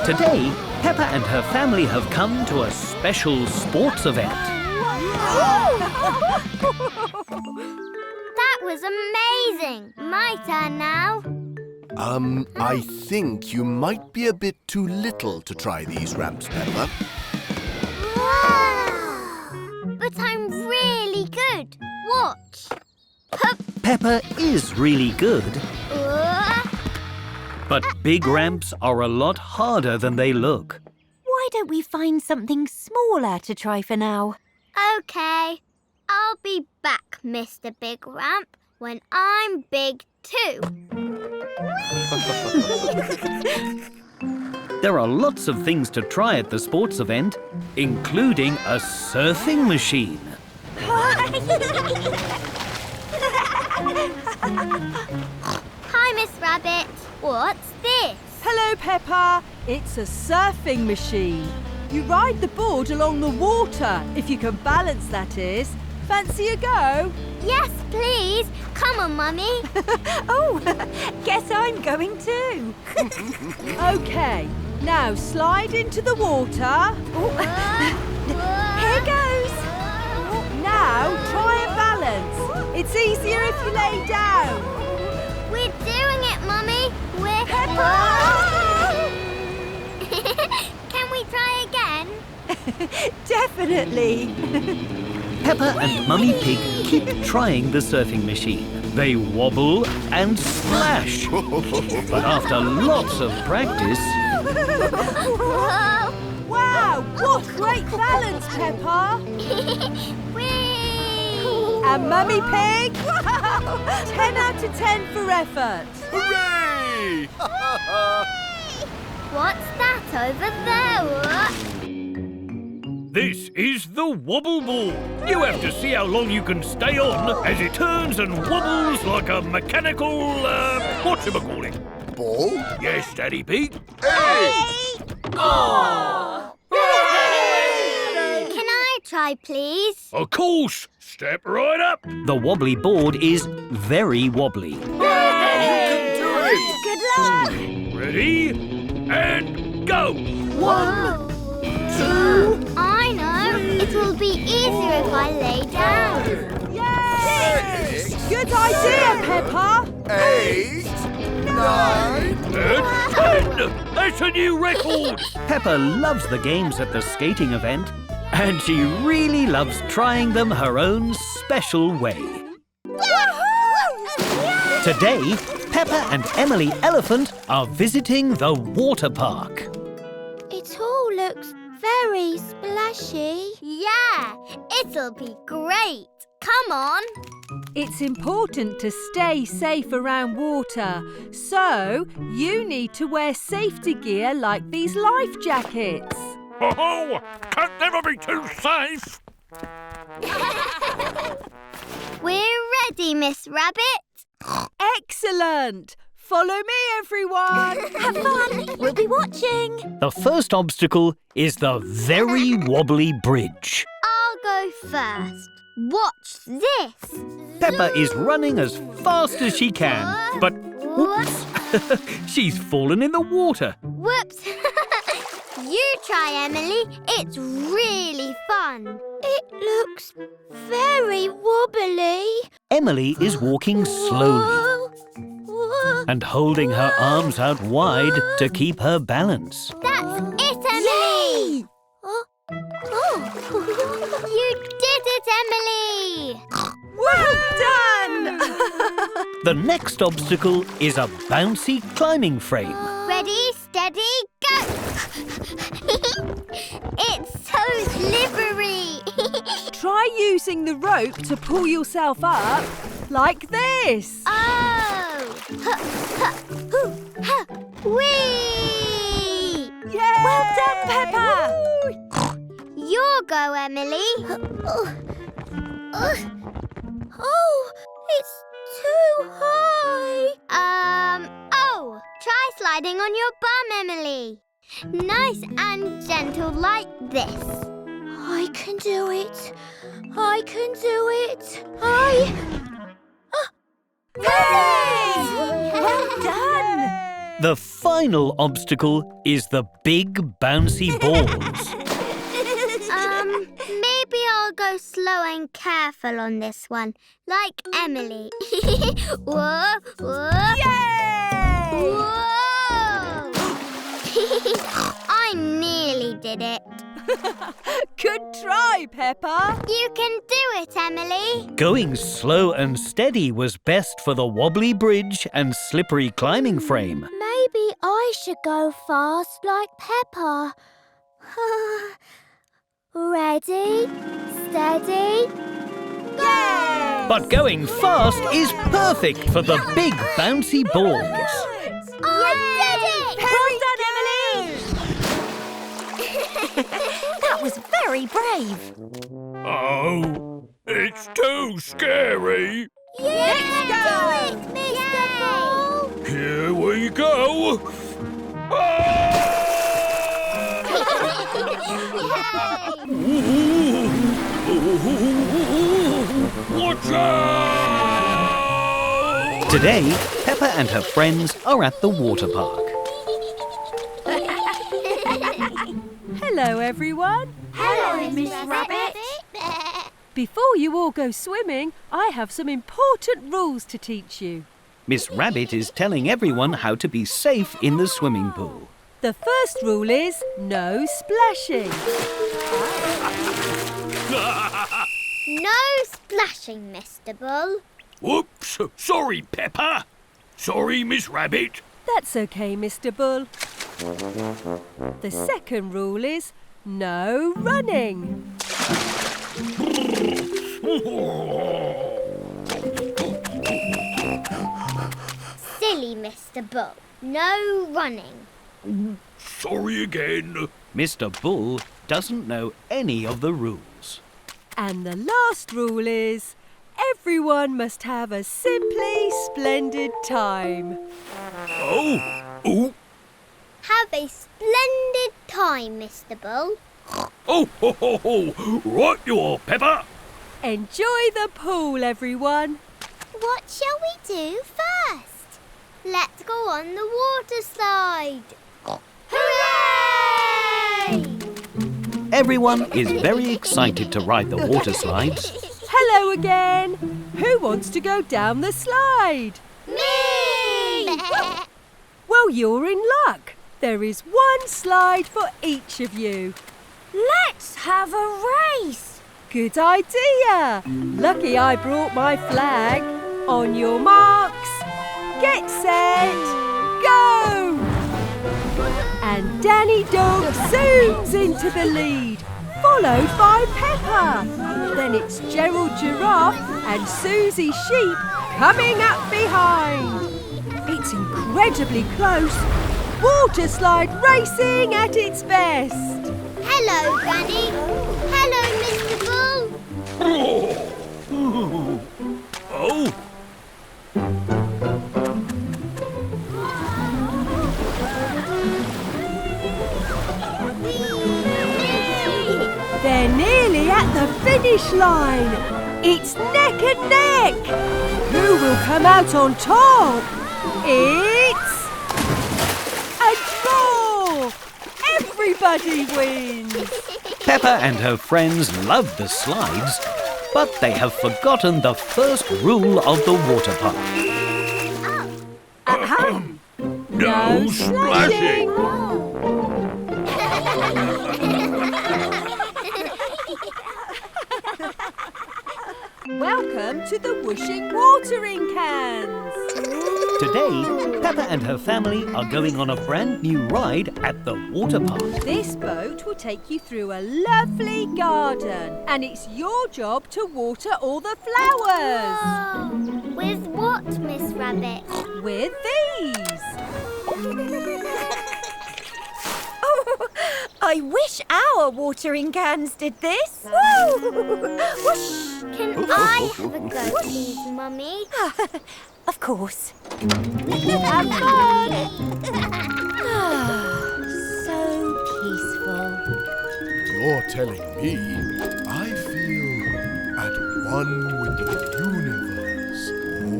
Today, Peppa and her family have come to a special sports event. That was amazing. My turn now. I think you might be a bit too little to try these ramps, Peppa. Wow! But I'm really good. Watch. Hup. Peppa is really good, Uh, but big ramps are a lot harder than they look. Why don't we find something smaller to try for now? Okay. I'll be back, Mr. Big Ramp, when I'm big too. There are lots of things to try at the sports event, including a surfing machine. Hi, Miss Rabbit. What's this? Hello, Peppa. It's a surfing machine. You ride the board along the water, if you can balance, that is. Fancy a go? Yes, please. Come on, Mummy. Oh, guess I'm going too. OK, now slide into the water. Here goes. Now try and balance. It's easier if you lay down. We're doing it, Mummy. We're... Can we try again? Definitely. Peppa and Mummy Pig keep trying the surfing machine. They wobble and splash. But after lots of practice, Whoa! Wow, what great balance, Peppa. Whee! And Mummy Pig, 10 out of 10 for effort. Hooray! What's that over there? This is the wobble ball. You have to see how long you can stay on as it turns and wobbles like a mechanical, whatchamacallit? Ball? Yes, Daddy Pig. Hey! Can I try, please? Of course. Step right up. the wobbly board is very wobbly. You can do it! Good luck. Ready? And go. 1, 2, I know. It will be easier if I lay down. Yay! 6, Good idea, Peppa. 8, 9. And 10. That's a new record. Peppa loves the games at the skating event, and she really loves trying them her own special way. Today, Peppa and Emily Elephant are visiting the water park. It all looks very splashy. Yeah, it'll be great. Come on. It's important to stay safe around water, so you need to wear safety gear like these life jackets. Oh, can't never be too safe. We're ready, Miss Rabbit. Excellent! Follow me, everyone! Have fun. We'll be watching. The first obstacle is the very wobbly bridge. I'll go first. Watch this. Peppa is running as fast as she can, but oops, she's fallen in the water. Whoops. You try, Emily. It's really fun. It looks very wobbly. Emily is walking slowly and holding her arms out wide to keep her balance. That's it, Emily. You did it, Emily. Well done! The next obstacle is a bouncy climbing frame. Ready, steady, go. It's so slippery. Try using the rope to pull yourself up, like this. Oh. Whee! Yay! Well done, Peppa. Your go, Emily. Oh, it's too high. Try sliding on your bum, Emily. Nice and gentle like this. I can do it. I can do it. Well done. The final obstacle is the big bouncy balls. Maybe I'll go slow and careful on this one, like Emily. Whoa, whoa. Yay! Whoa! I nearly did it. Good try, Peppa. You can do it, Emily. Going slow and steady was best for the wobbly bridge and slippery climbing frame. Maybe I should go fast like Peppa. Ready, steady, go! But going fast is perfect for the big bouncy balls. I did it! Well done, Emily! That was very brave. Oh, it's too scary. Let's do it, Mr. Ball! Here we go. Ah! Watch out! Today, Peppa and her friends are at the water park. Hello, everyone. Hello, Miss Rabbit. Before you all go swimming, I have some important rules to teach you. Miss Rabbit is telling everyone how to be safe in the swimming pool. The first rule is no splashing. No splashing, Mr. Bull. Whoops! Sorry, Peppa. Sorry, Miss Rabbit. That's okay, Mr. Bull. The second rule is no running. Silly Mr. Bull. No running. Sorry again. Mr. Bull doesn't know any of the rules. And the last rule is everyone must have a simply splendid time. Oh! Have a splendid time, Mr. Bull. Oh, ho, ho, ho. Right you are, Peppa. Enjoy the pool, everyone. What shall we do first? Let's go on the water slide. Hooray! Everyone is very excited to ride the water slides. Hello again. Who wants to go down the slide? Me! Well, you're in luck. There is one slide for each of you. Let's have a race. Good idea. Lucky I brought my flag. On your marks, get set, go! And Danny Dog zooms into the lead, followed by Peppa. Then it's Gerald Giraffe and Susie Sheep coming up behind. It's incredibly close. Water slide racing at its best. Hello, Granny. Hello, Mr. Bull. Oh! They're nearly at the finish line. It's neck and neck. Who will come out on top? It's a draw. Everybody wins. Peppa and her friends love the slides, but they have forgotten the first rule of the water park. No splashing. Welcome to the whooshing watering cans. Today, Peppa and her family are going on a brand new ride at the water park. This boat will take you through a lovely garden, and it's your job to water all the flowers. Oh, with what, Miss Rabbit? With these. Oh, I wish our watering cans did this. Woo! Whoosh! Can I have a go, please, Mummy? Of course. Have fun. So peaceful. You're telling me I feel at one with the universe.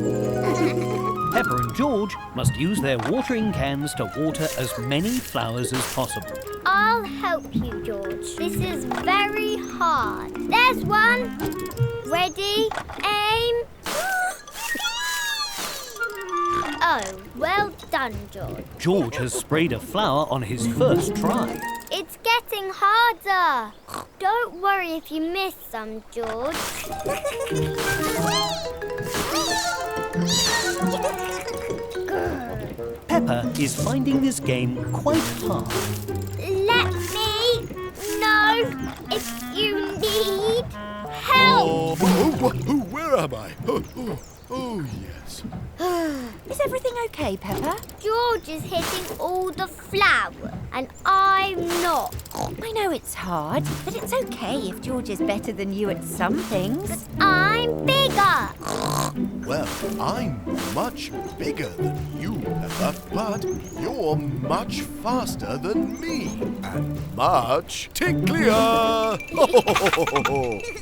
Oh. Peppa and George George must use their watering cans to water as many flowers as possible. I'll help you, George. This is very hard. There's one. Ready, aim. Oh, well done, George. George has sprayed a flower on his first try. It's getting harder. Don't worry if you miss some, George. Peppa is finding this game quite hard. Let me know if you need help. Where am I? Oh, yes. Is everything okay, Peppa? George is hitting all the flowers, and I'm not. I know it's hard, but it's okay if George is better than you at some things. I'm bigger. Well, I'm much bigger than you, Peppa, but you're much faster than me and much ticklier.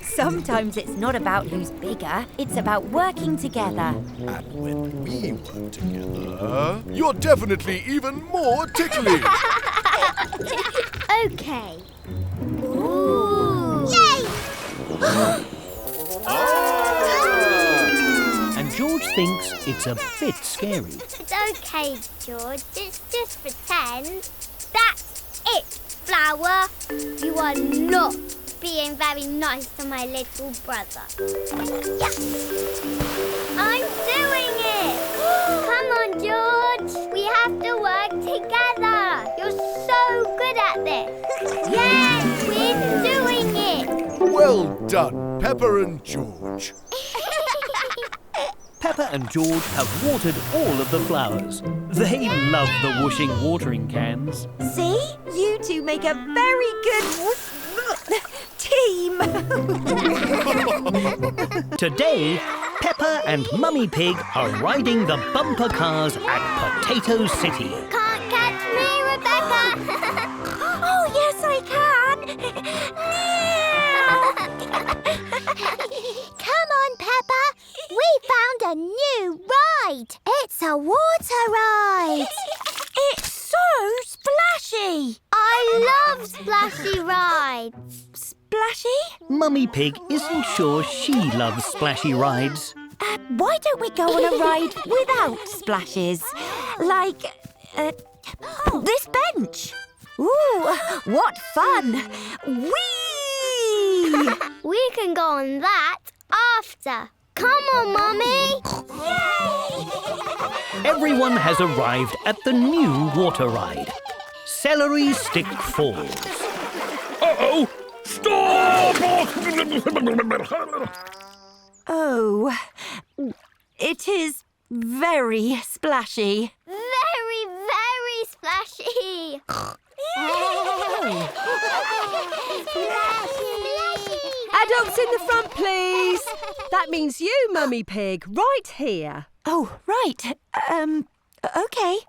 Sometimes it's not about who's bigger, it's about working together. And when we work together, you're definitely even more tickly. Okay. Ooh. Yay! And George thinks it's a bit scary. It's okay, George. It's just pretend. That's it, Flower. You are not being very nice to my little brother. Yeah. I'm doing it! Come on, George. We have to work together. You're so good at this. Yes, we're doing it. Well done, Peppa and George. Peppa and George have watered all of the flowers. They love the whooshing watering cans. See? You two make a very good team. Today, Peppa and Mummy Pig are riding the bumper cars at Potato City. Can't catch me, Rebecca. Oh, yes, I can. Come on, Peppa. We found a new ride. It's a water ride. It's so splashy. I love splashy rides. Splashy? Mummy Pig isn't sure she loves splashy rides. Why don't we go on a ride without splashes? Like, this bench. Ooh, what fun! Whee! We can go on that after. Come on, Mummy. Everyone has arrived at the new water ride. Celery Stick Falls. Uh-oh! Stop! Oh, it is very splashy. Very, very splashy. Adults in the front, please. That means you, Mummy Pig, right here. Oh, right. Okay.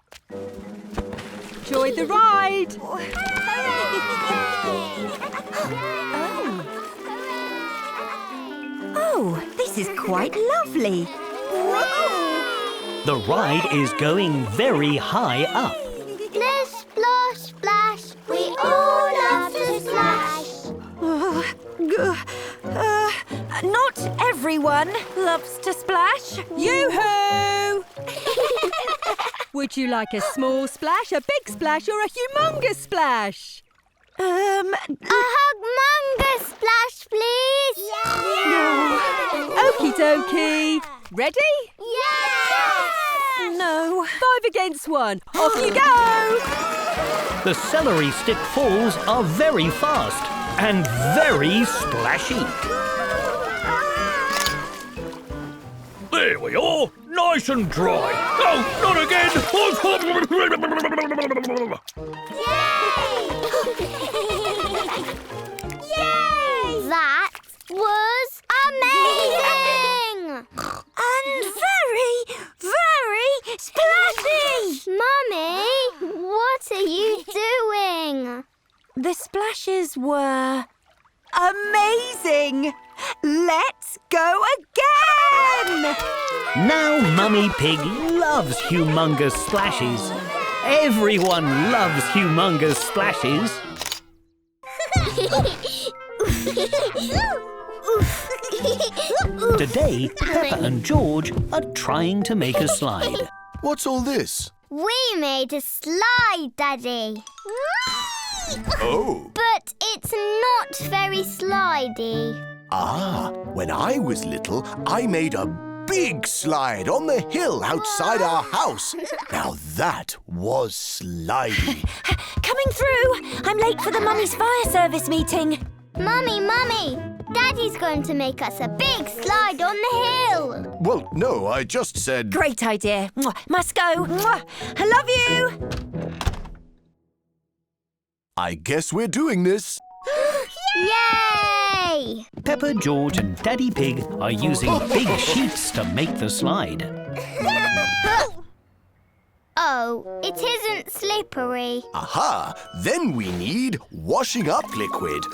Enjoy the ride. Oh, this is quite lovely. The ride is going very high up. Splish, splosh, splash. We all love to splash. Not everyone loves to splash. Yoo-hoo! Would you like a small splash, a big splash, or a humongous splash? A humongous splash, please. Okie dokie. Ready? Yes! No. 5 against 1. Off you go! The Celery Stick Falls are very fast and very splashy. There we are, nice and dry. Oh, not again! Yay! That was amazing! And very, very splashy! Mummy, what are you doing? The splashes were amazing. Let's go again! Now Mummy Pig loves humongous splashes. Everyone loves humongous splashes. Today, Peppa and George are trying to make a slide. What's all this? We made a slide, Daddy. Oh. But it's not very slidey. Ah, when I was little, I made a big slide on the hill outside our house. Now that was slidey. Coming through! I'm late for the Mummy's fire service meeting. Mummy, Daddy's going to make us a big slide on the hill. Well, no, I just said... Great idea. Mwah. Must go. Mwah. I love you. I guess we're doing this. Yay! Peppa, George and Daddy Pig are using big sheets to make the slide. Oh, it isn't slippery. Aha! Then we need washing up liquid.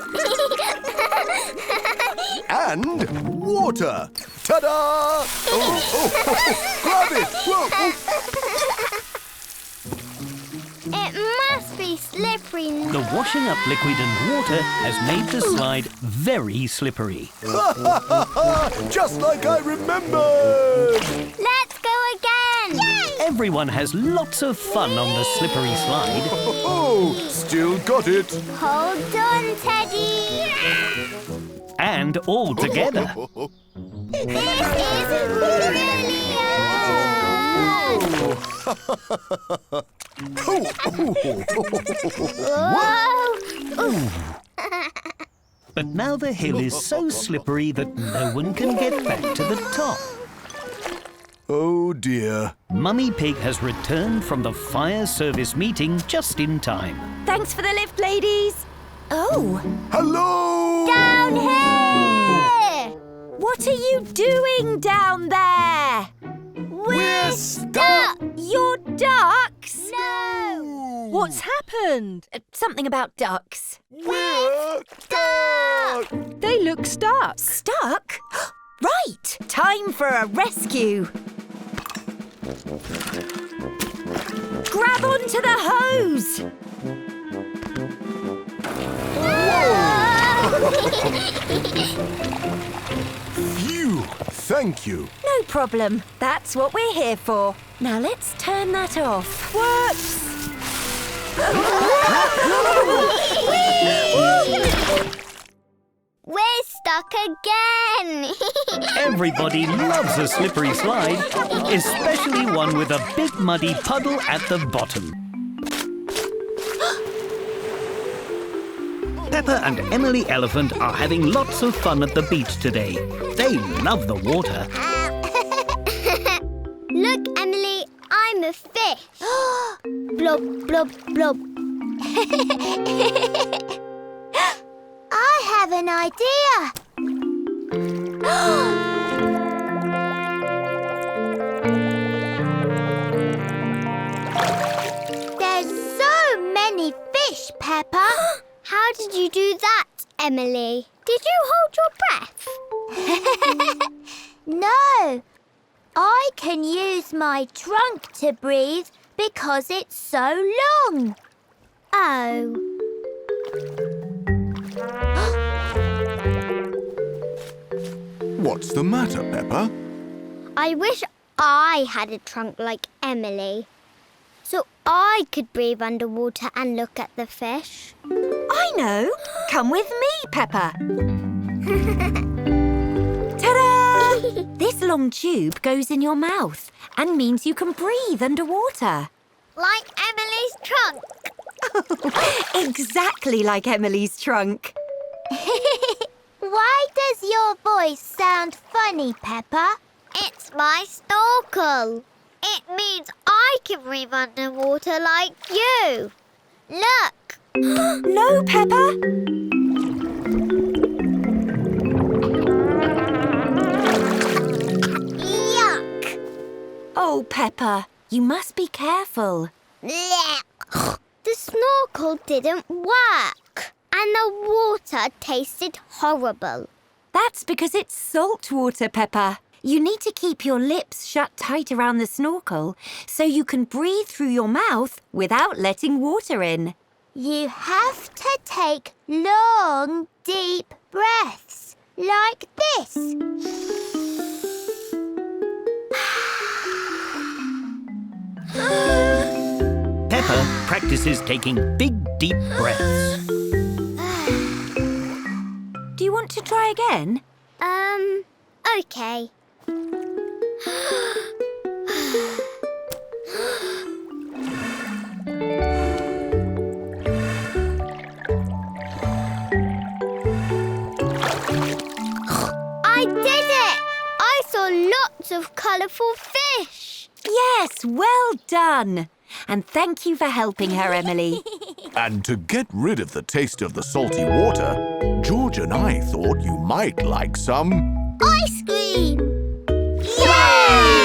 And water. Ta-da! Oh, grab it! Whoa! It must be slippery now. The washing up liquid and water has made the slide very slippery. Just like I remembered! Let's go again. Yay! Everyone has lots of fun on the slippery slide. Oh, still got it. Hold on, Teddy. And all together. This is brilliant. Whoa. But now the hill is so slippery that no one can get back to the top. Oh dear. Mummy Pig has returned from the fire service meeting just in time. Thanks for the lift, ladies. Oh, Hello! Down here. what are you doing down there? We're stuck! Your ducks? No. What's happened? Something about ducks. We're stuck! They look stuck. Stuck? Right, time for a rescue. Grab onto the hose. Phew! Thank you. No problem. That's what we're here for. Now let's turn that off. Whoops! We're stuck again. Everybody loves a slippery slide, especially one with a big muddy puddle at the bottom. Peppa and Emily Elephant are having lots of fun at the beach today. They love the water. Look, Emily, I'm a fish. Blob, blob, blob. I have an idea. There's so many fish, Peppa. How did you do that, Emily? Did you hold your breath? No. I can use my trunk to breathe because it's so long. Oh. What's the matter, Peppa? I wish I had a trunk like Emily, so I could breathe underwater and look at the fish. I know. Come with me, Peppa. Ta-da! This long tube goes in your mouth and means you can breathe underwater. Like Emily's trunk. Exactly like Emily's trunk. Why does your voice sound funny, Peppa? It's my snorkel. It means I can breathe underwater like you. Look. No, Peppa. Yuck. Oh, Peppa, you must be careful. Blech. The snorkel didn't work. And the water tasted horrible. That's because it's salt water, Peppa. You need to keep your lips shut tight around the snorkel so you can breathe through your mouth without letting water in. You have to take long, deep breaths, like this. Peppa practices taking big, deep breaths. Do you want to try again? Okay. I did it! I saw lots of colourful fish. Yes, well done. And thank you for helping her, Emily. And to get rid of the taste of the salty water, George and I thought you might like some... Ice cream! Yay!